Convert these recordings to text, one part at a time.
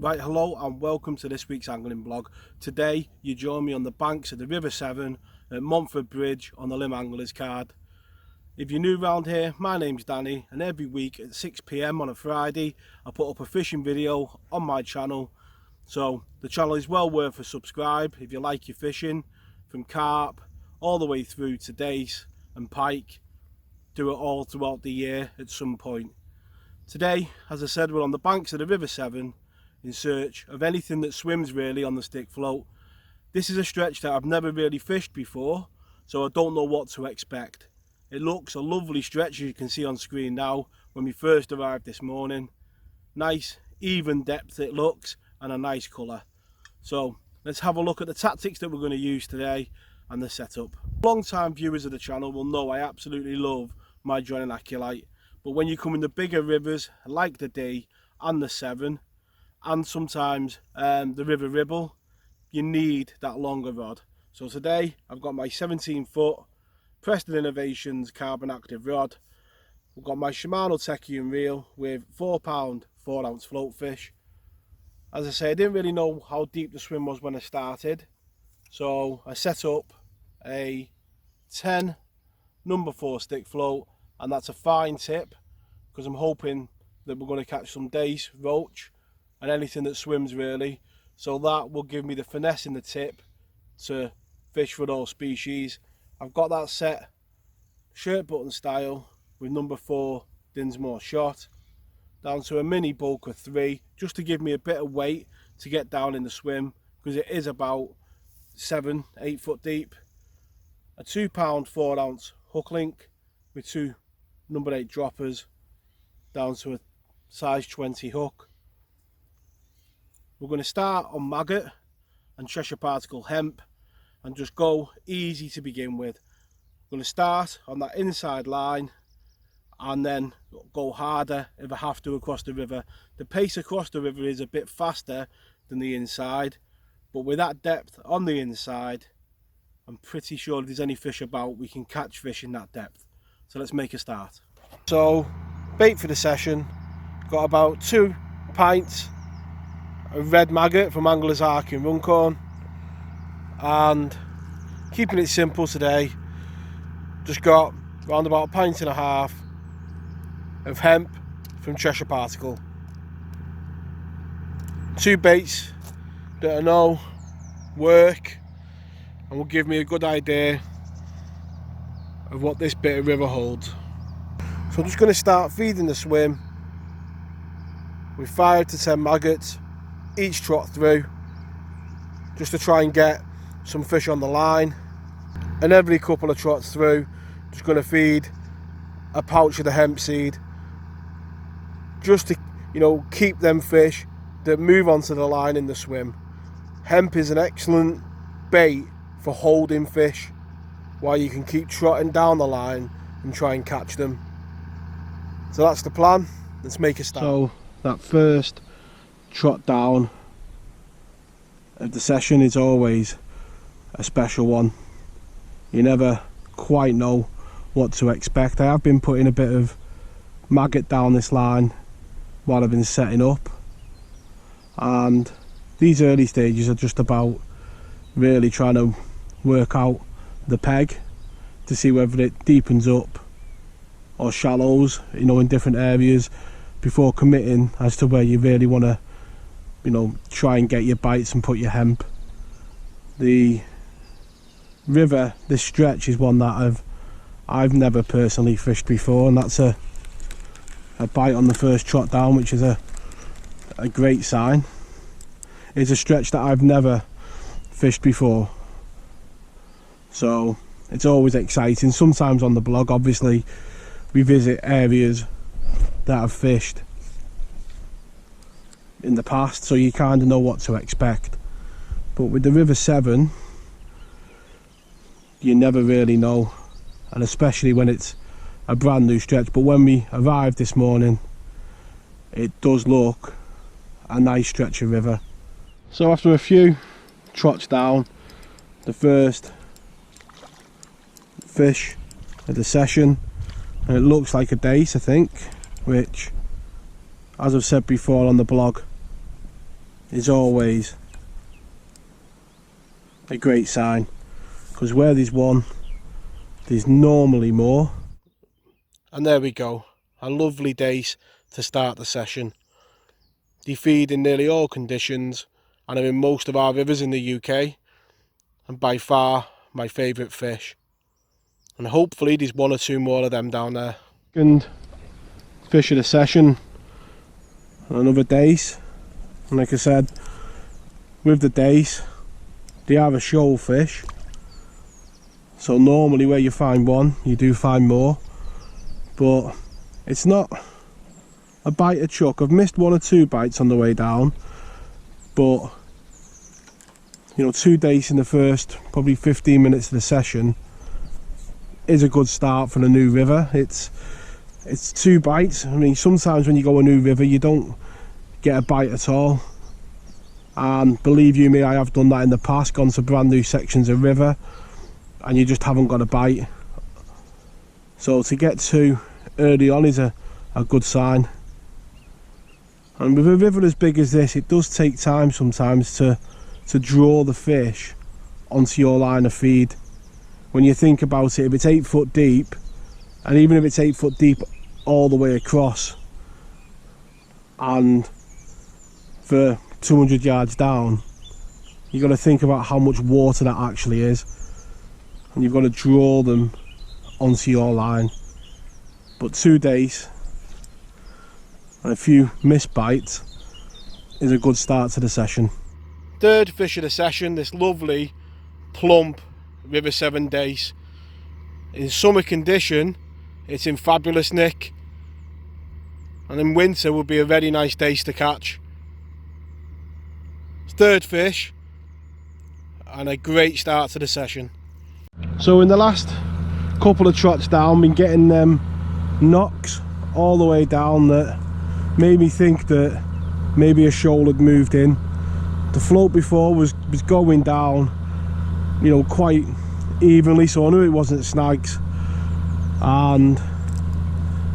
Right, hello and welcome to this week's angling blog. Today you join me on the banks of the River Severn at Montford Bridge on the Lymm Anglers card. If you're new around here, my name's Danny, and every week at 6 PM on a Friday I put up a fishing video on my channel. So the channel is well worth a subscribe if you like your fishing, from carp all the way through to dace and pike. Do it all throughout the year at some point. Today, as I said, we're on the banks of the River Severn in search of anything that swims really on the stick float. This is a stretch that I've never really fished before, so I don't know what to expect. It looks a lovely stretch, as you can see on screen now, when we first arrived this morning. Nice even depth it looks, and a nice colour. So let's have a look at the tactics that we're going to use today and the setup. Long time viewers of the channel will know I absolutely love my John and Aculite, but when you come in the bigger rivers like the Dee and the Severn, and sometimes the River Ribble, you need that longer rod. So today I've got my 17-foot Preston Innovations carbon active rod. We've got my Shimano Techium reel with 4 pound 4 ounce float fish. As I say, I didn't really know how deep the swim was when I started, so I set up a 10 number 4 stick float, and that's a fine tip because I'm hoping that we're going to catch some dace, roach and anything that swims really. So that will give me the finesse in the tip to fish for all species. I've got that set shirt button style with number 4 Dinsmore shot down to a mini bulk of 3, just to give me a bit of weight to get down in the swim, because it is about 7-8 foot deep. A 2 pound 4 ounce hook link with 2 number 8 droppers down to a size 20 hook. We're going to start on maggot and Cheshire particle hemp and just go easy to begin with. We're going to start on that inside line and then go harder if I have to across the river. The pace across the river is a bit faster than the inside, but with that depth on the inside, I'm pretty sure if there's any fish about, we can catch fish in that depth. So let's make a start. So bait for the session, got about 2 pints of red maggot from Anglers Ark in Runcorn, and keeping it simple today, just got around about 1.5 pints of hemp from Cheshire Particle. 2 baits that I know work and will give me a good idea of what this bit of river holds. So I'm just going to start feeding the swim with 5 to 10 maggots each trot through, just to try and get some fish on the line. And every couple of trots through, just going to feed a pouch of the hemp seed, just to, keep them fish that move onto the line in the swim. Hemp is an excellent bait for holding fish while you can keep trotting down the line and try and catch them. So that's the plan. Let's make a start. So that first trot down of the session is always a special one. You never quite know what to expect. I have been putting a bit of maggot down this line while I've been setting up, and these early stages are just about really trying to work out the peg to see whether it deepens up or shallows, in different areas, before committing as to where you really want to try and get your bites and put your hemp. The river, this stretch, is one that I've never personally fished before, and that's a bite on the first trot down, which is a great sign. It's a stretch that I've never fished before, so it's always exciting. Sometimes on the blog, obviously, we visit areas that I've fished in the past, so you kind of know what to expect. But with the River Severn, you never really know, and especially when it's a brand new stretch. But when we arrived this morning, it does look a nice stretch of river. So after a few trots down, the first fish of the session, and it looks like a dace, I think, which, as I've said before on the blog, is always a great sign, because where there's one, there's normally more. And there we go, a lovely dace to start the session. They feed in nearly all conditions and are in most of our rivers in the UK, and by far my favourite fish. And hopefully there's one or two more of them down there. Second fish of the session, another dace. And like I said, with the dace, they are a shoal fish, so normally where you find one you do find more, but it's not a bite of chuck. I've missed one or two bites on the way down, but you know, 2 dace in the first probably 15 minutes of the session is a good start for a new river. It's 2 bites. I mean, sometimes when you go a new river you don't get a bite at all, and believe you me, I have done that in the past, gone to brand new sections of river and you just haven't got a bite. So to get 2 early on is a good sign. And with a river as big as this, it does take time sometimes to draw the fish onto your line of feed. When you think about it, if it's 8 foot deep, and even if it's 8 foot deep all the way across, and for 200 yards down, you've got to think about how much water that actually is, and you've got to draw them onto your line. But 2 days and a few missed bites is a good start to the session. Third fish of the session, this lovely plump River Severn dace. In summer condition it's in fabulous nick, and in winter would be a very nice dace to catch. Third fish and a great start to the session. So in the last couple of trots down, been getting them knocks all the way down that made me think that maybe a shoal had moved in. The float before was going down, you know, quite evenly, so I knew it wasn't snags, and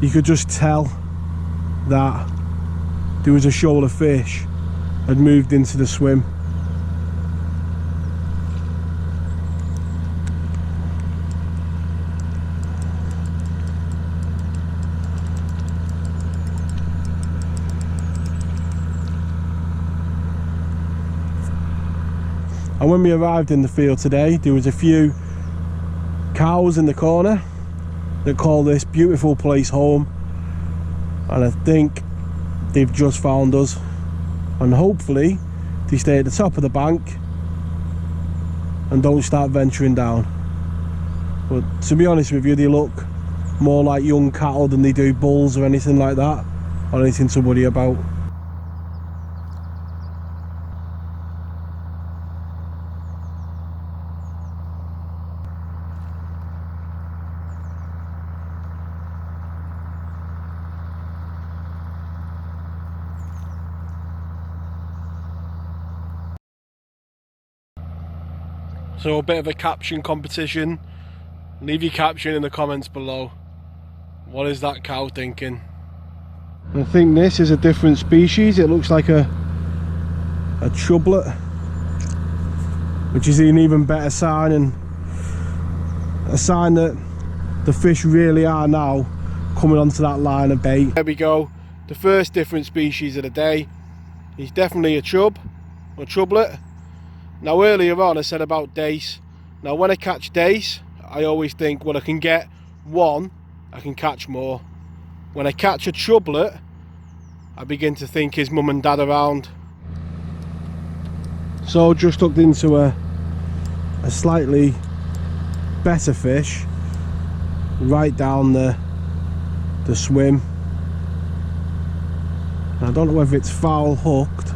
you could just tell that there was a shoal of fish had moved into the swim. And when we arrived in the field today, there was a few cows in the corner that call this beautiful place home, and I think they've just found us, and hopefully they stay at the top of the bank and don't start venturing down. But to be honest with you, they look more like young cattle than they do bulls or anything like that, or anything to worry about. So a bit of a caption competition. Leave your caption in the comments below. What is that cow thinking? I think this is a different species. It looks like a chublet, which is an even better sign, and a sign that the fish really are now coming onto that line of bait. There we go. The first different species of the day is definitely a chub, or chublet. Now earlier on I said about dace. Now when I catch dace, I always think, well, I can get one, I can catch more. When I catch a chublet, I begin to think, is mum and dad around? So just hooked into a slightly better fish right down the swim. I don't know whether it's foul hooked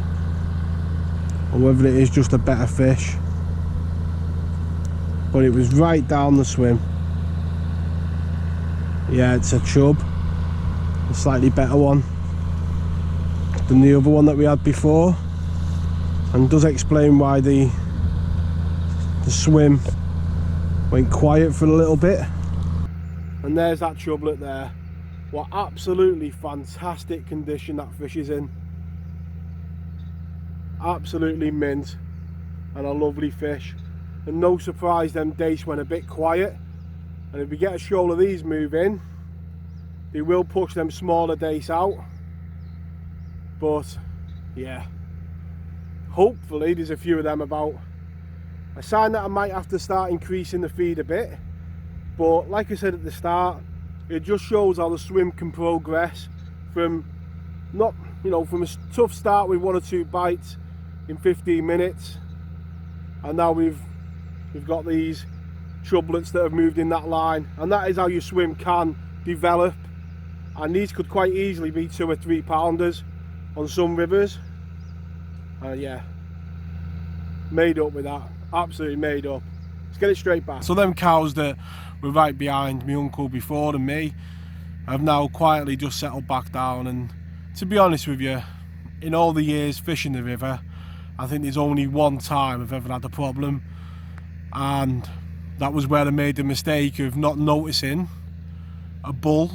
or whether it is just a better fish, but it was right down the swim. Yeah, it's a chub, a slightly better one than the other one that we had before, and does explain why the swim went quiet for a little bit. And there's that chublet there. What absolutely fantastic condition that fish is in. absolutely mint and a lovely fish. And no surprise them dace went a bit quiet, and if we get a shoal of these move in, they will push them smaller dace out. But yeah, hopefully there's a few of them about. A sign that I might have to start increasing the feed a bit, but like I said at the start, it just shows how the swim can progress from not, you know, from a tough start with 1 or 2 bites in 15 minutes, and now we've got these chublets that have moved in that line, and that is how your swim can develop. And these could quite easily be 2 or 3 pounders on some rivers. Yeah, made up with that, absolutely made up. Let's get it straight back. So them cows that were right behind my uncle before and me have now quietly just settled back down, and to be honest with you, in all the years fishing the river, I think there's only one time I've ever had a problem, and that was where I made the mistake of not noticing a bull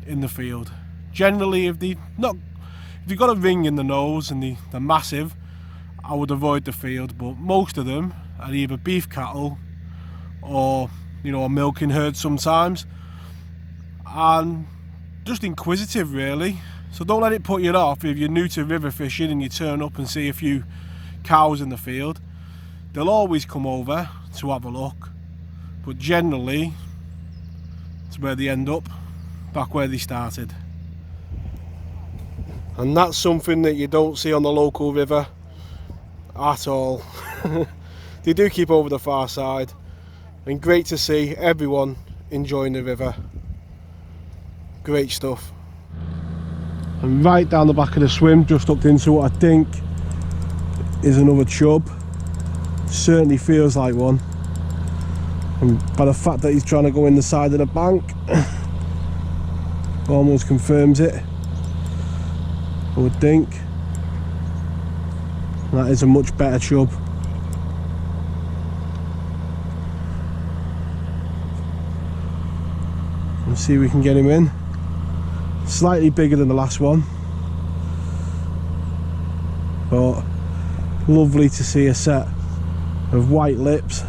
in the field. Generally, if they've got a ring in the nose and they're massive, I would avoid the field, but most of them are either beef cattle or, you know, a milking herd sometimes, and just inquisitive really. So don't let it put you off if you're new to river fishing and you turn up and see a few cows in the field. They'll always come over to have a look, but generally it's where they end up, back where they started. And that's something that you don't see on the local river at all. They do keep over the far side, and great to see everyone enjoying the river. Great stuff. And right down the back of the swim, just hooked into what I think is another chub. Certainly feels like one, and by the fact that he's trying to go in the side of the bank, almost confirms it, I would think. That is a much better chub. Let's see if we can get him in. Slightly bigger than the last one, but lovely to see a set of white lips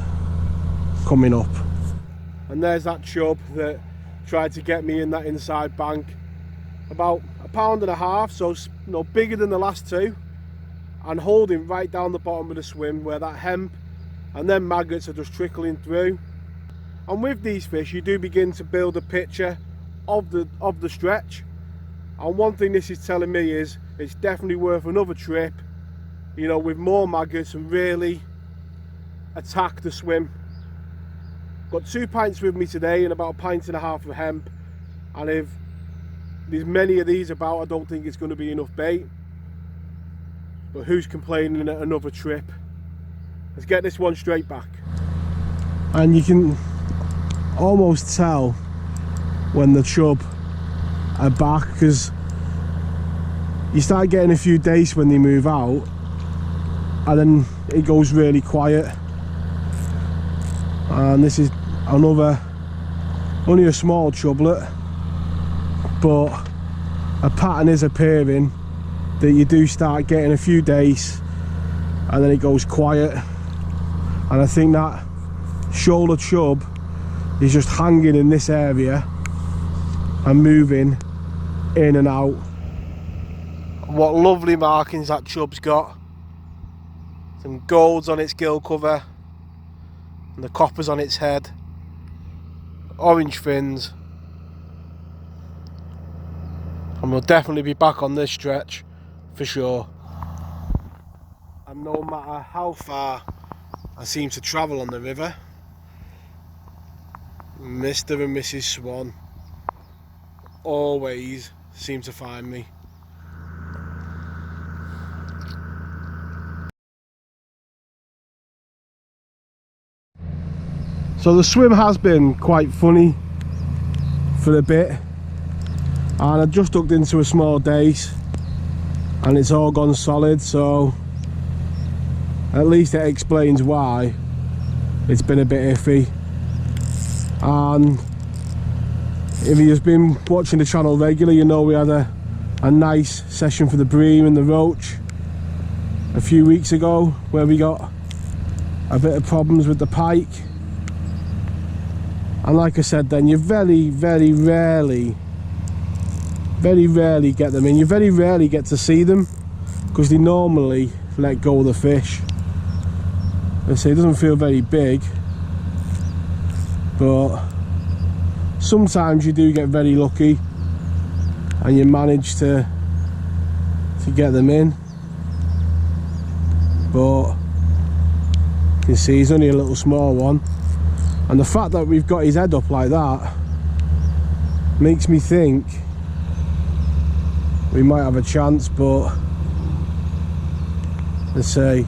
coming up. And there's that chub that tried to get me in that inside bank. About 1.5 pounds, so, you know, bigger than the last 2, and holding right down the bottom of the swim where that hemp and then maggots are just trickling through. And with these fish you do begin to build a picture of the stretch, and one thing this is telling me is it's definitely worth another trip, you know, with more maggots, and really attack the swim. Got 2 pints with me today and about 1.5 pints of hemp, and if there's many of these about, I don't think it's going to be enough bait, but who's complaining at another trip? Let's get this one straight back. And you can almost tell when the chub are back, because you start getting a few dace when they move out, and then it goes really quiet. And this is another, only a small chublet, but a pattern is appearing that you do start getting a few dace and then it goes quiet. And I think that shoulder chub is just hanging in this area and moving in and out. What lovely markings that chub's got. Some golds on its gill cover and the coppers on its head, orange fins, and we'll definitely be back on this stretch for sure. And no matter how far I seem to travel on the river, Mr. and Mrs. Swan always seem to find me. So the swim has been quite funny for a bit, and I just hooked into a small dace and it's all gone solid, so at least it explains why it's been a bit iffy. And if you've been watching the channel regularly, you know we had a nice session for the bream and the roach, a few weeks ago where we got a bit of problems with the pike, and like I said then, you very rarely get them in. You very rarely get to see them because they normally let go of the fish. I say it doesn't feel very big, but sometimes you do get very lucky and you manage to get them in. But you can see he's only a little small one, and the fact that we've got his head up like that makes me think we might have a chance. But let's say,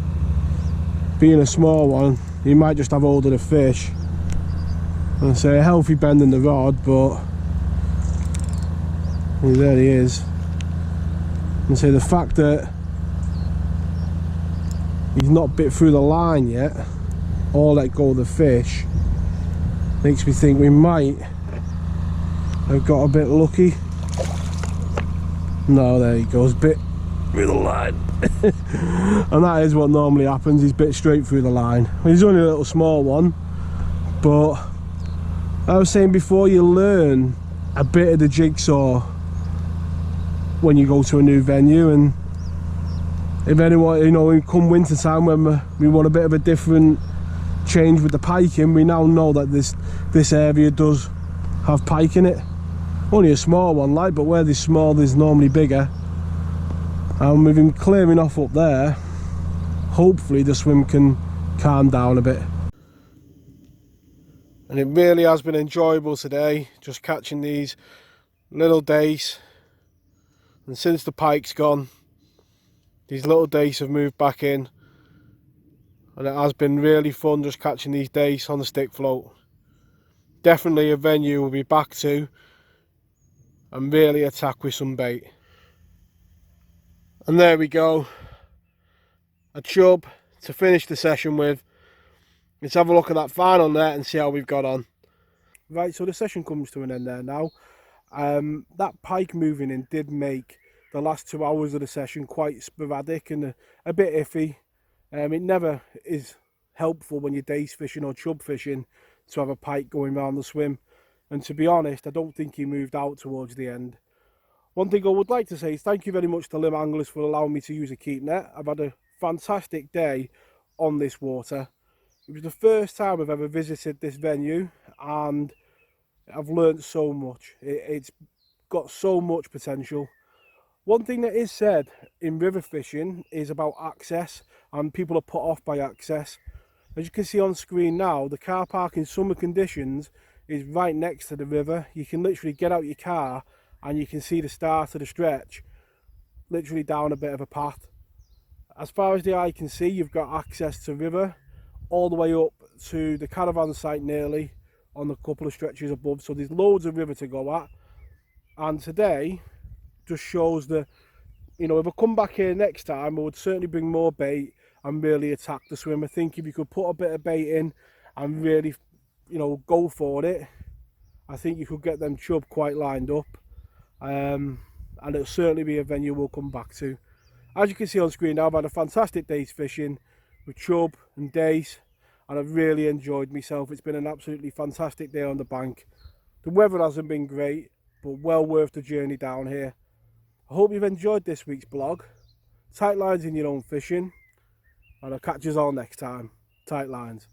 being a small one, he might just have hold of the fish. And say a healthy bend in the rod, but there he is. And say the fact that he's not bit through the line yet or let go of the fish makes me think we might have got a bit lucky. No, there he goes, bit through the line. And that is what normally happens, he's bit straight through the line. He's only a little small one, but I was saying before, you learn a bit of the jigsaw when you go to a new venue. And if anyone, you know, come winter time when we want a bit of a different change with the piking, we now know that this area does have pike in it. Only a small one like, but where there's small there's normally bigger. And with him clearing off up there, hopefully the swim can calm down a bit. And it really has been enjoyable today, just catching these little dace. And since the pike's gone, these little dace have moved back in, and it has been really fun just catching these dace on the stick float. Definitely a venue we'll be back to and really attack with some bait. And there we go, a chub to finish the session with. Let's have a look at that final net and see how we've got on. Right, so the session comes to an end there now. That pike moving in did make the last 2 hours of the session quite sporadic and a bit iffy. It never is helpful when you're dace fishing or chub fishing to have a pike going around the swim. And to be honest, I don't think he moved out towards the end. One thing I would like to say is thank you very much to Lymm Anglers for allowing me to use a keep net. I've had a fantastic day on this water. It was the first time I've ever visited this venue, and I've learned so much. It's got so much potential. One thing that is said in river fishing is about access, and people are put off by access. As you can see on screen now, the car park in summer conditions is right next to the river. You can literally get out your car and you can see the start of the stretch literally down a bit of a path. As far as the eye can see, you've got access to river all the way up to the caravan site nearly on a couple of stretches above, so there's loads of river to go at. And today just shows that, you know, if I come back here next time, I would certainly bring more bait and really attack the swim. I think if you could put a bit of bait in and really, you know, go for it, I think you could get them chub quite lined up. And it'll certainly be a venue we'll come back to. As you can see on screen now, I've had a fantastic day's fishing with chub and dace, and I've really enjoyed myself. It's been an absolutely fantastic day on the bank. The weather hasn't been great, but well worth the journey down here. I hope you've enjoyed this week's blog. Tight lines in your own fishing, and I'll catch you all next time. Tight lines.